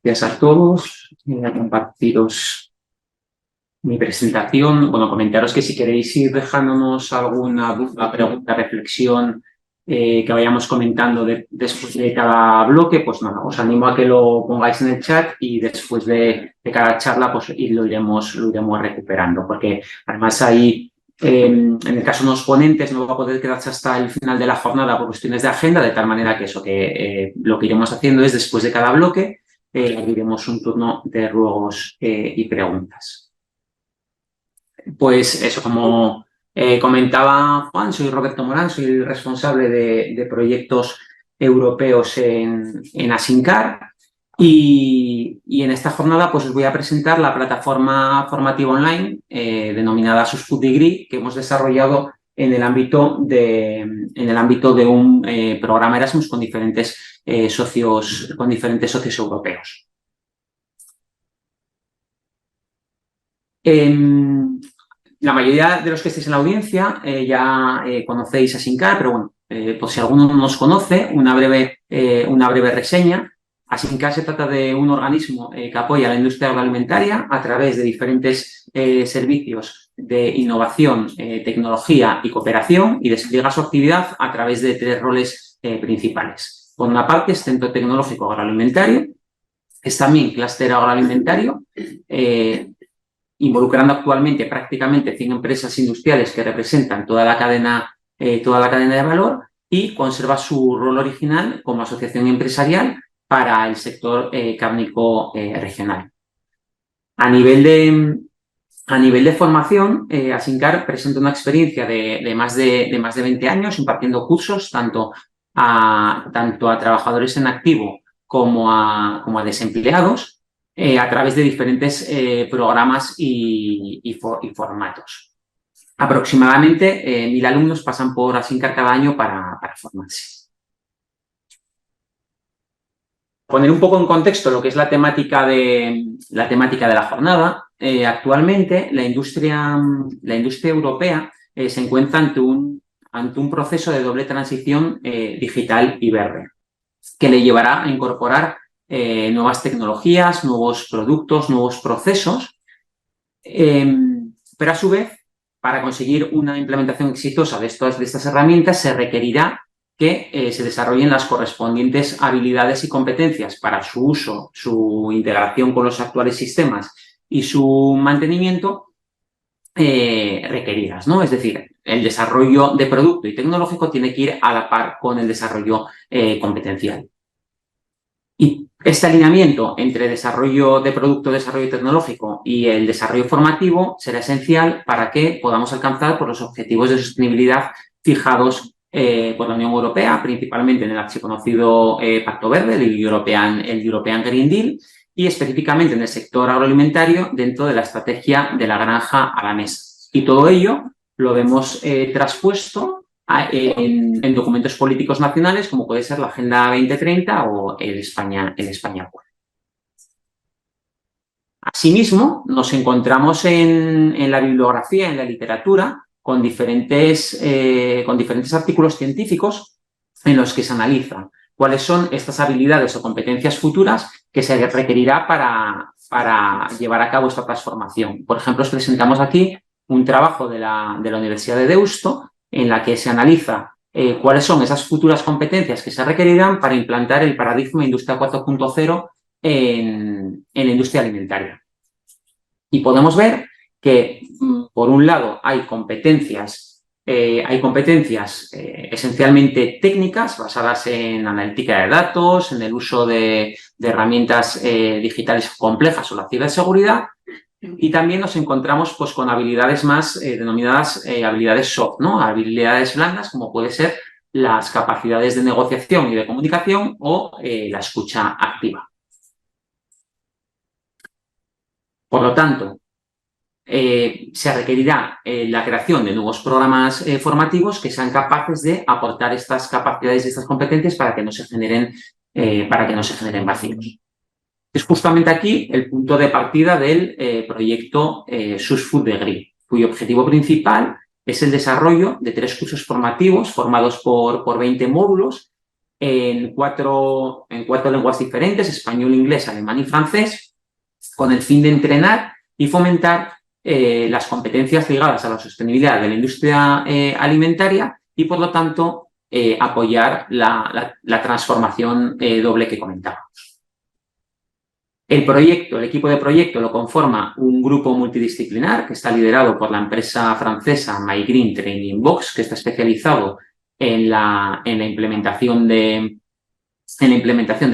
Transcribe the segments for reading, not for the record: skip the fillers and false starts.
Gracias a todos. Voy a compartiros mi presentación. Bueno, comentaros que si queréis ir dejándonos alguna duda, pregunta, reflexión que vayamos comentando después de cada bloque, pues nada, os animo a que lo pongáis en el chat y después de cada charla pues lo iremos recuperando, porque además ahí, en el caso de los ponentes, no va a poder quedarse hasta el final de la jornada por cuestiones de agenda, de tal manera que lo que iremos haciendo es después de cada bloque abriremos un turno de ruegos y preguntas. Pues eso, como comentaba Juan, soy Roberto Morán, soy el responsable de proyectos europeos en Asincar y en esta jornada pues os voy a presentar la plataforma formativa online denominada Susfood Degree que hemos desarrollado en el ámbito de un programa Erasmus con diferentes socios europeos. La mayoría de los que estéis en la audiencia ya conocéis Asincar, pero bueno, por si alguno no nos conoce, una breve reseña. Asincar se trata de un organismo que apoya a la industria agroalimentaria a través de diferentes servicios de innovación, tecnología y cooperación y despliega su actividad a través de 3 roles principales. Por una parte, es Centro Tecnológico Agroalimentario, es también Clúster Agroalimentario, involucrando actualmente prácticamente 100 empresas industriales que representan toda la cadena de valor y conserva su rol original como asociación empresarial para el sector cárnico regional. A nivel de formación, Asincar presenta una experiencia de más de 20 años impartiendo cursos tanto a trabajadores en activo como a desempleados, a través de diferentes programas y formatos. Aproximadamente 1000 alumnos pasan por Asincar cada año para formarse. Poner un poco en contexto lo que es la temática de la jornada. Actualmente la industria europea se encuentra ante un proceso de doble transición digital y verde, que le llevará a incorporar nuevas tecnologías, nuevos productos, nuevos procesos, pero a su vez, para conseguir una implementación exitosa de estas herramientas, se requerirá que se desarrollen las correspondientes habilidades y competencias para su uso, su integración con los actuales sistemas y su mantenimiento requeridas, ¿no? Es decir, el desarrollo de producto y tecnológico tiene que ir a la par con el desarrollo competencial. Y este alineamiento entre desarrollo de producto, desarrollo tecnológico y el desarrollo formativo será esencial para que podamos alcanzar los objetivos de sostenibilidad fijados por la Unión Europea, principalmente en el archiconocido Pacto Verde, el European Green Deal, y específicamente en el sector agroalimentario dentro de la estrategia de la granja a la mesa. Y todo ello lo vemos traspuesto en documentos políticos nacionales como puede ser la Agenda 2030 o el España Acuerdo. Asimismo, nos encontramos en la bibliografía, en la literatura, con diferentes artículos científicos en los que se analiza cuáles son estas habilidades o competencias futuras que se requerirá para llevar a cabo esta transformación. Por ejemplo, os presentamos aquí un trabajo de la Universidad de Deusto en la que se analiza cuáles son esas futuras competencias que se requerirán para implantar el paradigma Industria 4.0 en la industria alimentaria. Y podemos ver que, por un lado, hay competencias esencialmente técnicas basadas en analítica de datos, en el uso de herramientas digitales complejas o la ciberseguridad, y también nos encontramos pues, con habilidades más denominadas habilidades soft, ¿no? Habilidades blandas, como puede ser las capacidades de negociación y de comunicación o la escucha activa. Por lo tanto, se requerirá la creación de nuevos programas formativos que sean capaces de aportar estas capacidades y estas competencias para que no se generen vacíos. Es justamente aquí el punto de partida del proyecto Susfood Degree. cuyo objetivo principal es el desarrollo de 3 cursos formativos formados por 20 módulos en cuatro lenguas diferentes, español, inglés, alemán y francés, con el fin de entrenar y fomentar las competencias ligadas a la sostenibilidad de la industria alimentaria y, por lo tanto, apoyar la transformación doble que comentábamos. El equipo de proyecto lo conforma un grupo multidisciplinar que está liderado por la empresa francesa MyGreen Training Box, que está especializado en la implementación de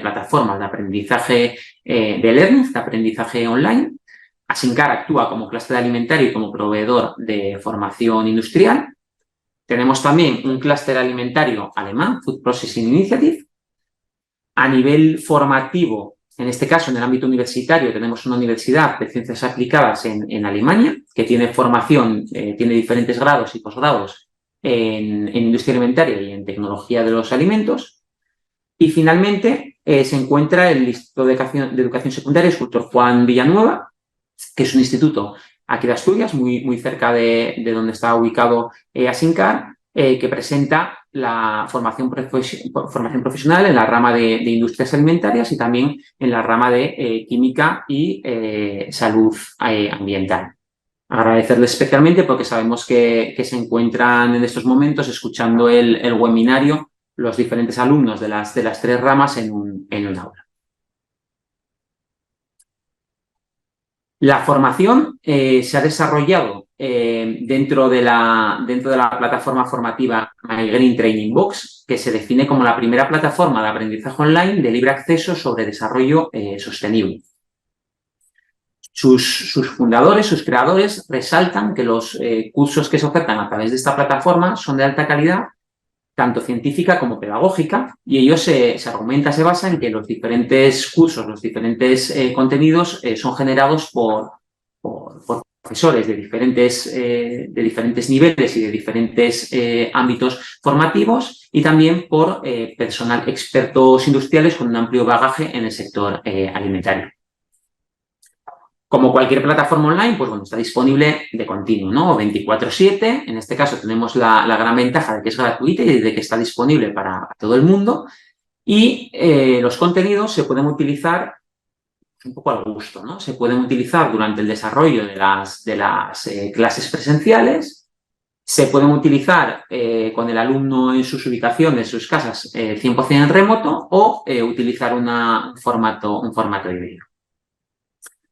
plataformas de aprendizaje de learning, de aprendizaje online. Asincar actúa como clúster alimentario y como proveedor de formación industrial. Tenemos también un clúster alimentario alemán, Food Processing Initiative. A nivel formativo, en este caso, en el ámbito universitario, tenemos una universidad de ciencias aplicadas en Alemania, que tiene formación, tiene diferentes grados y posgrados en industria alimentaria y en tecnología de los alimentos. Y finalmente se encuentra el Instituto de Educación Secundaria Escultor Juan Villanueva, que es un instituto aquí de Asturias, muy cerca de donde está ubicado Asincar, que presenta la formación profesional en la rama de industrias alimentarias y también en la rama de química y salud ambiental. Agradecerles especialmente porque sabemos que se encuentran en estos momentos escuchando el webinario los diferentes alumnos de las 3 ramas en un aula. La formación se ha desarrollado dentro de la plataforma formativa MyGreen Training Box, que se define como la primera plataforma de aprendizaje online de libre acceso sobre desarrollo sostenible. Sus fundadores, sus creadores, resaltan que los cursos que se ofertan a través de esta plataforma son de alta calidad, tanto científica como pedagógica, y ello se basa en que los diferentes cursos, los diferentes contenidos son generados por profesores de diferentes niveles y de diferentes ámbitos formativos y también por personal expertos industriales con un amplio bagaje en el sector alimentario. Como cualquier plataforma online, pues bueno, está disponible de continuo, ¿no? 24/7. En este caso tenemos la gran ventaja de que es gratuita y de que está disponible para todo el mundo. Y los contenidos se pueden utilizar un poco al gusto, ¿no? Se pueden utilizar durante el desarrollo de las clases presenciales, se pueden utilizar con el alumno en sus ubicaciones, en sus casas, 100% en remoto o utilizar un formato híbrido.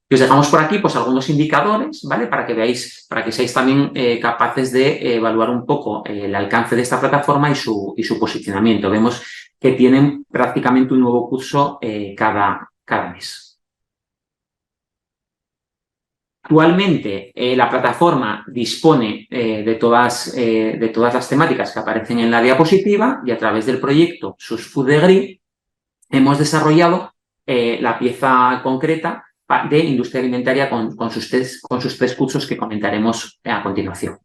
Y os dejamos por aquí pues algunos indicadores, ¿vale? Para que veáis, para que seáis también capaces de evaluar un poco el alcance de esta plataforma y su posicionamiento. Vemos que tienen prácticamente un nuevo curso cada mes. Actualmente la plataforma dispone de todas las temáticas que aparecen en la diapositiva y a través del proyecto SUS Food Degree hemos desarrollado la pieza concreta de industria alimentaria con sus 3 cursos que comentaremos a continuación.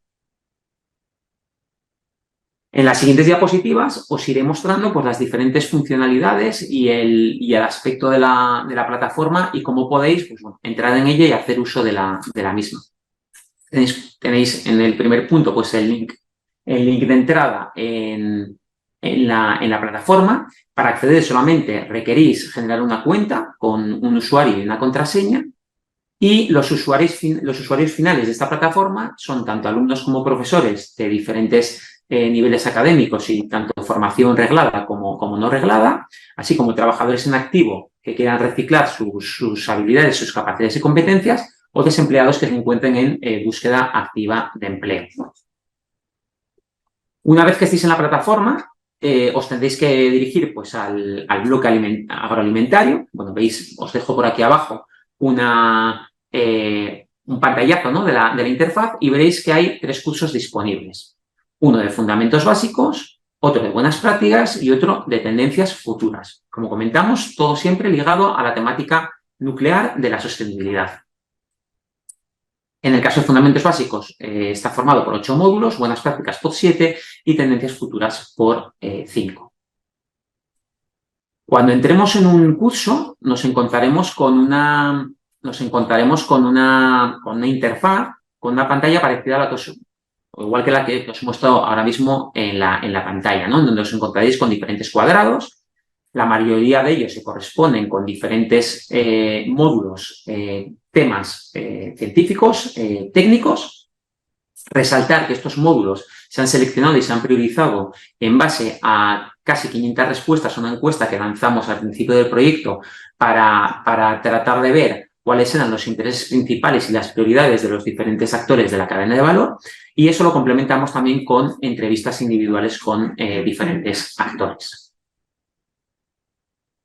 En las siguientes diapositivas os iré mostrando pues, las diferentes funcionalidades y el aspecto de la plataforma y cómo podéis pues, bueno, entrar en ella y hacer uso de la misma. Tenéis en el primer punto pues, el link de entrada en la plataforma. Para acceder solamente requerís generar una cuenta con un usuario y una contraseña y los usuarios finales de esta plataforma son tanto alumnos como profesores de diferentes niveles académicos y tanto formación reglada como no reglada, así como trabajadores en activo que quieran reciclar sus habilidades, sus capacidades y competencias o desempleados que se encuentren en búsqueda activa de empleo. Una vez que estéis en la plataforma, os tendréis que dirigir pues, al bloque agroalimentario. Bueno, veis, os dejo por aquí abajo un pantallazo, ¿no? de la interfaz y veréis que hay 3 cursos disponibles. Uno de fundamentos básicos, otro de buenas prácticas y otro de tendencias futuras. Como comentamos, todo siempre ligado a la temática nuclear de la sostenibilidad. En el caso de fundamentos básicos está formado por 8 módulos, buenas prácticas por 7 y tendencias futuras por 5. Cuando entremos en un curso nos encontraremos con una interfaz con una pantalla parecida a la que igual que la que os he mostrado ahora mismo en la pantalla, ¿no? Donde os encontraréis con diferentes cuadrados. La mayoría de ellos se corresponden con diferentes módulos, temas científicos, técnicos. Resaltar que estos módulos se han seleccionado y se han priorizado en base a casi 500 respuestas a una encuesta que lanzamos al principio del proyecto para tratar de ver cuáles eran los intereses principales y las prioridades de los diferentes actores de la cadena de valor, y eso lo complementamos también con entrevistas individuales con diferentes actores.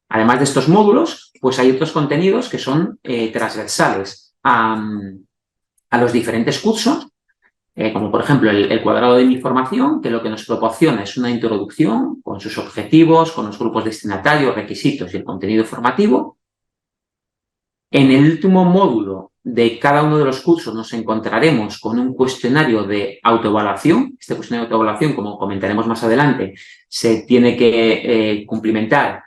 Además de estos módulos, pues hay otros contenidos que son transversales a los diferentes cursos, como por ejemplo el cuadrado de mi formación, que lo que nos proporciona es una introducción con sus objetivos, con los grupos destinatarios, requisitos y el contenido formativo. En el último módulo de cada uno de los cursos nos encontraremos con un cuestionario de autoevaluación. Este cuestionario de autoevaluación, como comentaremos más adelante, se tiene que cumplimentar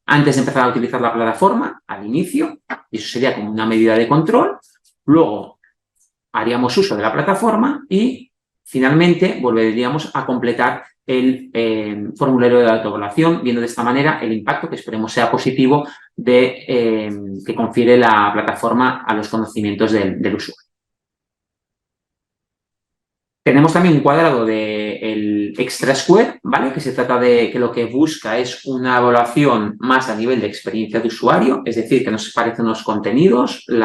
antes de empezar a utilizar la plataforma, al inicio, y eso sería como una medida de control. Luego haríamos uso de la plataforma y finalmente volveríamos a completar el formulario de autoevaluación, viendo de esta manera el impacto que esperemos sea positivo que confiere la plataforma a los conocimientos del usuario. Tenemos también un cuadrado del Extra Square, ¿vale? Que se trata de que lo que busca es una evaluación más a nivel de experiencia de usuario, es decir, que nos parecen los contenidos, el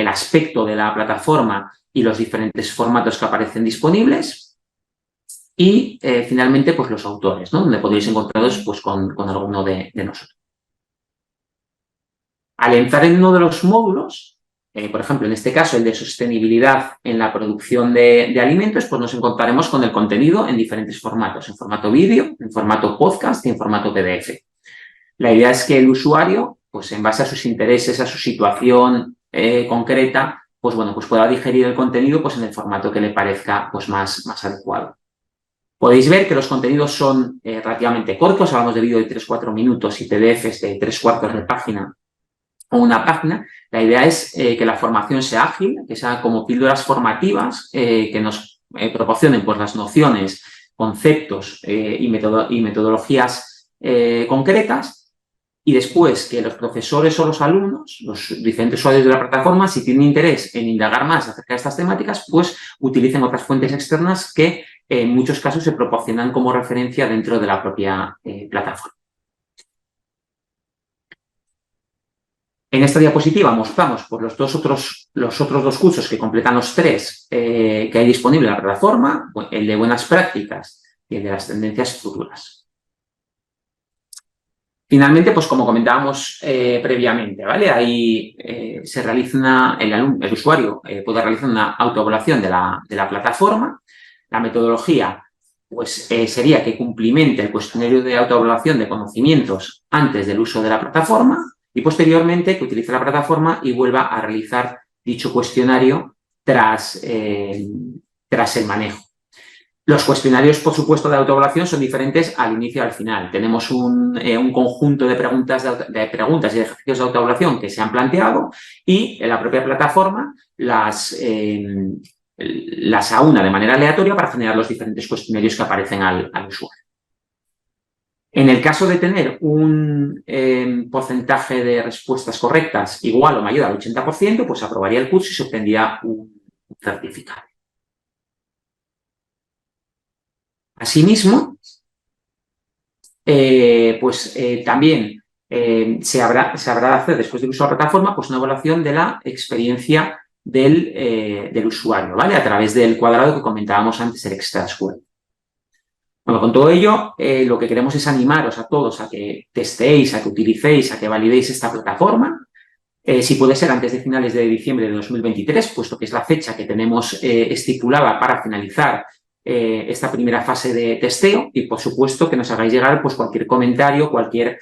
aspecto de la plataforma y los diferentes formatos que aparecen disponibles. Y finalmente, pues los autores, ¿no? Donde podréis encontraros pues, con alguno de nosotros. Al entrar en uno de los módulos, por ejemplo, en este caso el de sostenibilidad en la producción de alimentos, pues nos encontraremos con el contenido en diferentes formatos, en formato vídeo, en formato podcast y en formato PDF. La idea es que el usuario, pues en base a sus intereses, a su situación concreta, pues bueno, pues pueda digerir el contenido pues en el formato que le parezca pues más adecuado. Podéis ver que los contenidos son relativamente cortos, hablamos de vídeo de 3-4 minutos y PDFs de 3/4 de página o una página. La idea es que la formación sea ágil, que sea como píldoras formativas que nos proporcionen pues, las nociones, conceptos y metodologías concretas, y después que los profesores o los alumnos, los diferentes usuarios de la plataforma, si tienen interés en indagar más acerca de estas temáticas, pues utilicen otras fuentes externas que en muchos casos se proporcionan como referencia dentro de la propia plataforma. En esta diapositiva mostramos pues, los otros dos cursos que completan los 3 que hay disponible en la plataforma, el de buenas prácticas y el de las tendencias futuras. Finalmente, pues como comentábamos previamente, ¿vale? Ahí se realiza el usuario puede realizar una autoevaluación de la plataforma. La metodología pues, sería que cumplimente el cuestionario de autoevaluación de conocimientos antes del uso de la plataforma, y posteriormente que utilice la plataforma y vuelva a realizar dicho cuestionario tras el manejo. Los cuestionarios, por supuesto, de autoevaluación son diferentes al inicio y al final. Tenemos un conjunto de preguntas y de ejercicios de autoevaluación que se han planteado y en la propia plataforma las aúna de manera aleatoria para generar los diferentes cuestionarios que aparecen al usuario. En el caso de tener un porcentaje de respuestas correctas igual o mayor al 80%, pues aprobaría el curso y se obtendría un certificado. Asimismo, también se habrá de hacer, después del uso de la plataforma, pues una evaluación de la experiencia del usuario, ¿vale? A través del cuadrado que comentábamos antes, el Extra Square. Bueno, con todo ello, lo que queremos es animaros a todos a que testéis, a que utilicéis, a que validéis esta plataforma. Si puede ser antes de finales de diciembre de 2023, puesto que es la fecha que tenemos estipulada para finalizar esta primera fase de testeo, y por supuesto que nos hagáis llegar pues, cualquier comentario, cualquier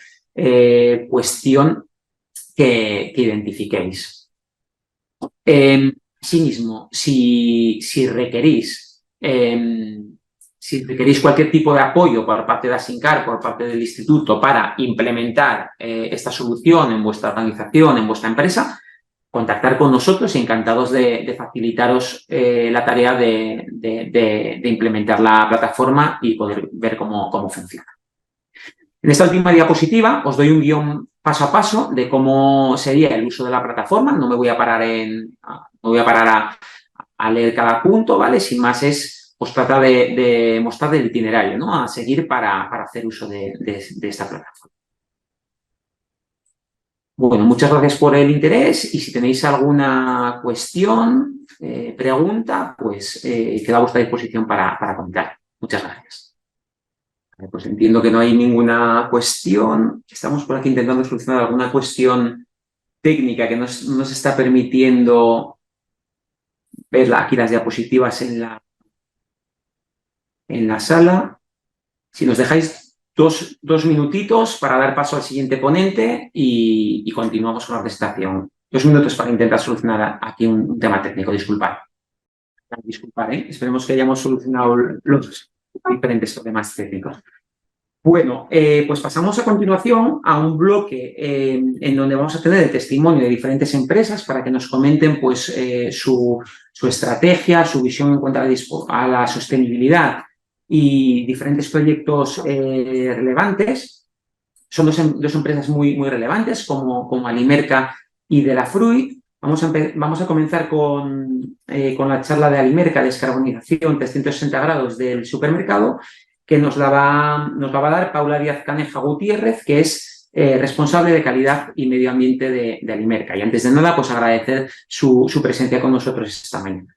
cuestión que identifiquéis. Asimismo, si requerís cualquier tipo de apoyo por parte de Asincar, por parte del instituto, para implementar esta solución en vuestra organización, en vuestra empresa, contactar con nosotros y encantados de facilitaros la tarea de implementar la plataforma y poder ver cómo funciona. En esta última diapositiva os doy un guión paso a paso de cómo sería el uso de la plataforma. No me voy a parar a leer cada punto, ¿vale? Sin más os trata de mostrar el itinerario, ¿no? A seguir para hacer uso de esta plataforma. Bueno, muchas gracias por el interés y si tenéis alguna cuestión, pregunta, pues quedo a vuestra disposición para comentar. Muchas gracias. Pues entiendo que no hay ninguna cuestión. Estamos por aquí intentando solucionar alguna cuestión técnica que no nos está permitiendo ver aquí las diapositivas en la sala. Si nos dejáis dos minutitos para dar paso al siguiente ponente y continuamos con la presentación. 2 minutos para intentar solucionar aquí un tema técnico. Disculpad, Esperemos que hayamos solucionado los diferentes problemas técnicos. Bueno, pues pasamos a continuación a un bloque en donde vamos a tener el testimonio de diferentes empresas para que nos comenten pues, su estrategia, su visión en cuanto a la sostenibilidad y diferentes proyectos relevantes. Son dos empresas muy relevantes como Alimerka y De La Fruit. Vamos a comenzar con la charla de Alimerka, descarbonización 360 grados del supermercado, que nos la va a dar Paula Díaz Caneja Gutiérrez, que es responsable de calidad y medio ambiente de Alimerka. Y antes de nada, pues agradecer su presencia con nosotros esta mañana.